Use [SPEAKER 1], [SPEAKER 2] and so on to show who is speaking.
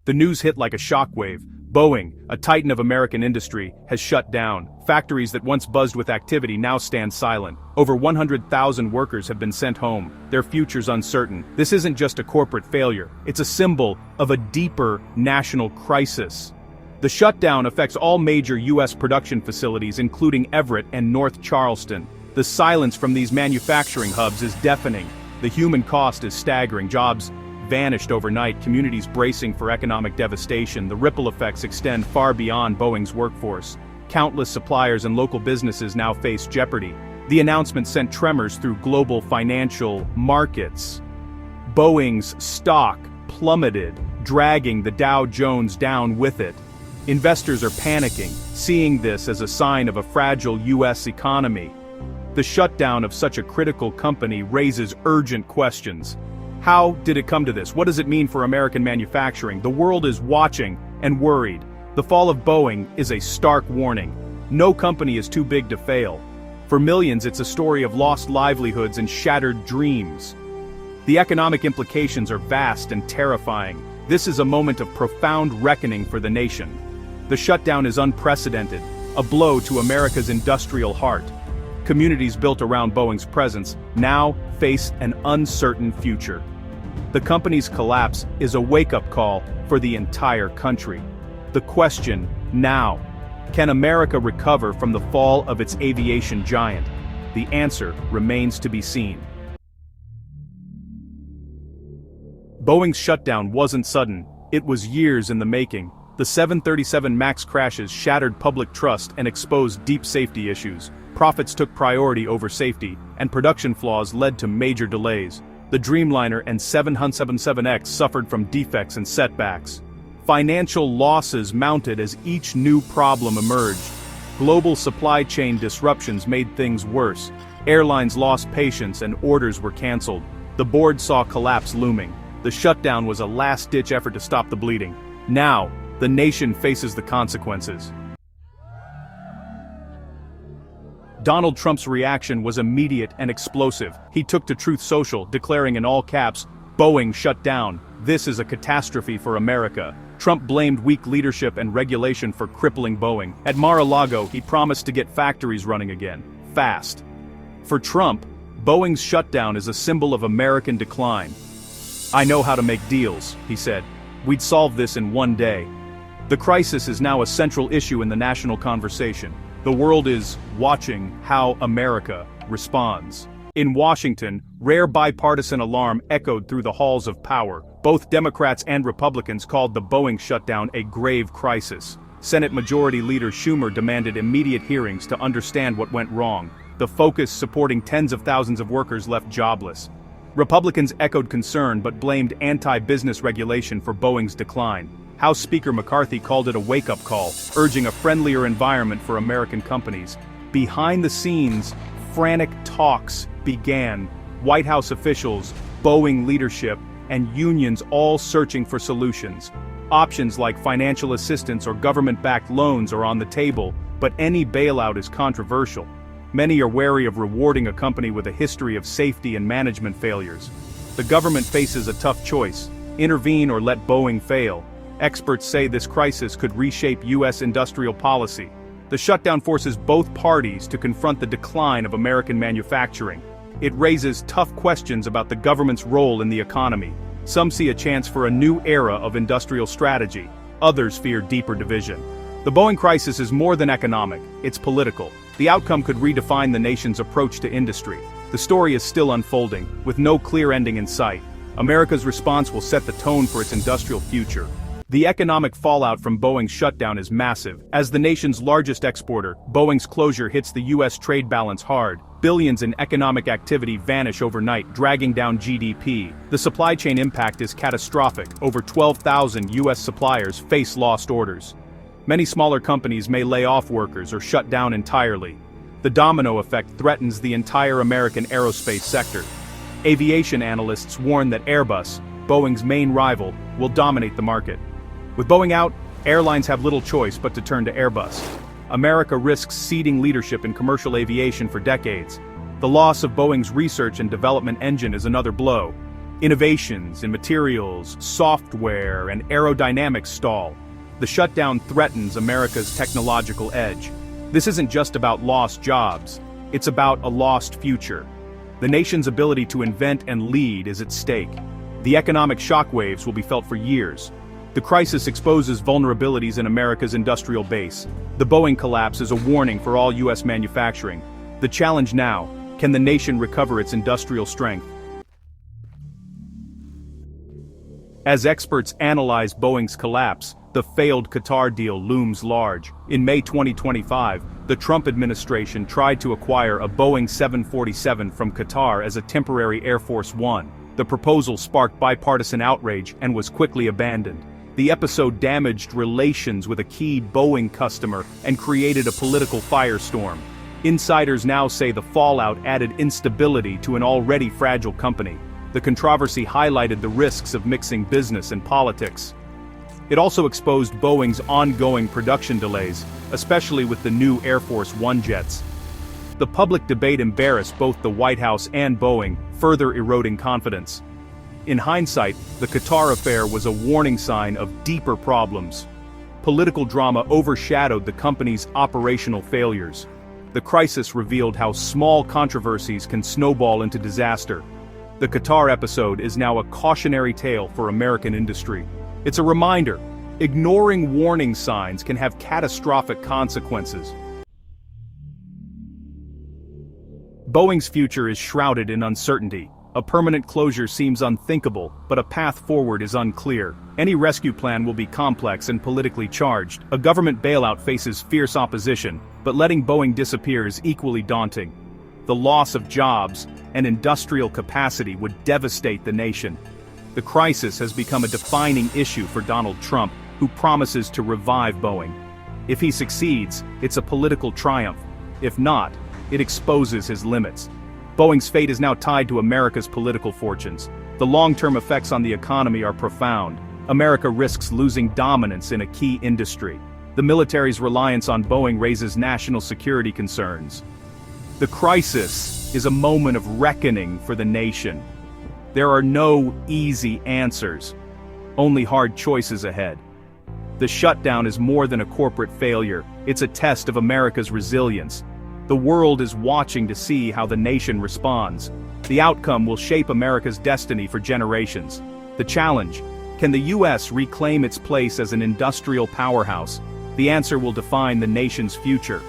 [SPEAKER 1] The news hit like a shockwave. Boeing, a titan of American industry, has shut down. Factories that once buzzed with activity now stand silent. Over 100,000 workers have been sent home, their futures uncertain. This isn't just a corporate failure, it's a symbol of a deeper national crisis. The shutdown affects all major U.S. production facilities, including Everett and North Charleston. The silence from these manufacturing hubs is deafening. The human cost is staggering. Jobs vanished overnight, communities bracing for economic devastation. The ripple effects extend far beyond Boeing's workforce. Countless suppliers and local businesses now face jeopardy. The announcement sent tremors through global financial markets. Boeing's stock plummeted, dragging the Dow Jones down with it. Investors are panicking, seeing this as a sign of a fragile U.S. economy. The shutdown of such a critical company raises urgent questions. How did it come to this? What does it mean for American manufacturing? The world is watching and worried. The fall of Boeing is a stark warning. No company is too big to fail. For millions, it's a story of lost livelihoods and shattered dreams. The economic implications are vast and terrifying. This is a moment of profound reckoning for the nation. The shutdown is unprecedented, a blow to America's industrial heart. Communities built around Boeing's presence now face an uncertain future. The company's collapse is a wake-up call for the entire country. The question now: can America recover from the fall of its aviation giant? The answer remains to be seen. Boeing's shutdown wasn't sudden, it was years in the making. The 737 MAX crashes shattered public trust and exposed deep safety issues. Profits took priority over safety, and production flaws led to major delays. The Dreamliner and 777X suffered from defects and setbacks. Financial losses mounted as each new problem emerged. Global supply chain disruptions made things worse. Airlines lost patience and orders were canceled. The board saw collapse looming. The shutdown was a last-ditch effort to stop the bleeding. Now, the nation faces the consequences. Donald Trump's reaction was immediate and explosive. He took to Truth Social, declaring in all caps, "Boeing shut down. This is a catastrophe for America." Trump blamed weak leadership and regulation for crippling Boeing. At Mar-a-Lago, he promised to get factories running again, fast. For Trump, Boeing's shutdown is a symbol of American decline. "I know how to make deals," he said. "We'd solve this in one day." The crisis is now a central issue in the national conversation. The world is watching how America responds. In Washington, rare bipartisan alarm echoed through the halls of power. Both Democrats and Republicans called the Boeing shutdown a grave crisis. Senate Majority Leader Schumer demanded immediate hearings to understand what went wrong. The focus supporting tens of thousands of workers left jobless. Republicans echoed concern but blamed anti-business regulation for Boeing's decline. House Speaker McCarthy called it a wake-up call, urging a friendlier environment for American companies. Behind the scenes, frantic talks began. White House officials, Boeing leadership, and unions all searching for solutions. Options like financial assistance or government-backed loans are on the table, but any bailout is controversial. Many are wary of rewarding a company with a history of safety and management failures. The government faces a tough choice: intervene or let Boeing fail. Experts say this crisis could reshape U.S. industrial policy. The shutdown forces both parties to confront the decline of American manufacturing. It raises tough questions about the government's role in the economy. Some see a chance for a new era of industrial strategy. Others fear deeper division. The Boeing crisis is more than economic, it's political. The outcome could redefine the nation's approach to industry. The story is still unfolding, with no clear ending in sight. America's response will set the tone for its industrial future. The economic fallout from Boeing's shutdown is massive. As the nation's largest exporter, Boeing's closure hits the U.S. trade balance hard. Billions in economic activity vanish overnight, dragging down GDP. The supply chain impact is catastrophic. Over 12,000 U.S. suppliers face lost orders. Many smaller companies may lay off workers or shut down entirely. The domino effect threatens the entire American aerospace sector. Aviation analysts warn that Airbus, Boeing's main rival, will dominate the market. With Boeing out, airlines have little choice but to turn to Airbus. America risks ceding leadership in commercial aviation for decades. The loss of Boeing's research and development engine is another blow. Innovations in materials, software, and aerodynamics stall. The shutdown threatens America's technological edge. This isn't just about lost jobs, it's about a lost future. The nation's ability to invent and lead is at stake. The economic shockwaves will be felt for years. The crisis exposes vulnerabilities in America's industrial base. The Boeing collapse is a warning for all U.S. manufacturing. The challenge now, can the nation recover its industrial strength? As experts analyze Boeing's collapse, the failed Qatar deal looms large. In May 2025, the Trump administration tried to acquire a Boeing 747 from Qatar as a temporary Air Force One. The proposal sparked bipartisan outrage and was quickly abandoned. The episode damaged relations with a key Boeing customer and created a political firestorm. Insiders now say the fallout added instability to an already fragile company. The controversy highlighted the risks of mixing business and politics. It also exposed Boeing's ongoing production delays, especially with the new Air Force One jets. The public debate embarrassed both the White House and Boeing, further eroding confidence. In hindsight, the Qatar affair was a warning sign of deeper problems. Political drama overshadowed the company's operational failures. The crisis revealed how small controversies can snowball into disaster. The Qatar episode is now a cautionary tale for American industry. It's a reminder, ignoring warning signs can have catastrophic consequences. Boeing's future is shrouded in uncertainty. A permanent closure seems unthinkable, but a path forward is unclear. Any rescue plan will be complex and politically charged. A government bailout faces fierce opposition, but letting Boeing disappear is equally daunting. The loss of jobs and industrial capacity would devastate the nation. The crisis has become a defining issue for Donald Trump, who promises to revive Boeing. If he succeeds, it's a political triumph. If not, it exposes his limits. Boeing's fate is now tied to America's political fortunes. The long-term effects on the economy are profound. America risks losing dominance in a key industry. The military's reliance on Boeing raises national security concerns. The crisis is a moment of reckoning for the nation. There are no easy answers, only hard choices ahead. The shutdown is more than a corporate failure, it's a test of America's resilience. The world is watching to see how the nation responds. The outcome will shape America's destiny for generations. The challenge: can the U.S. reclaim its place as an industrial powerhouse? The answer will define the nation's future.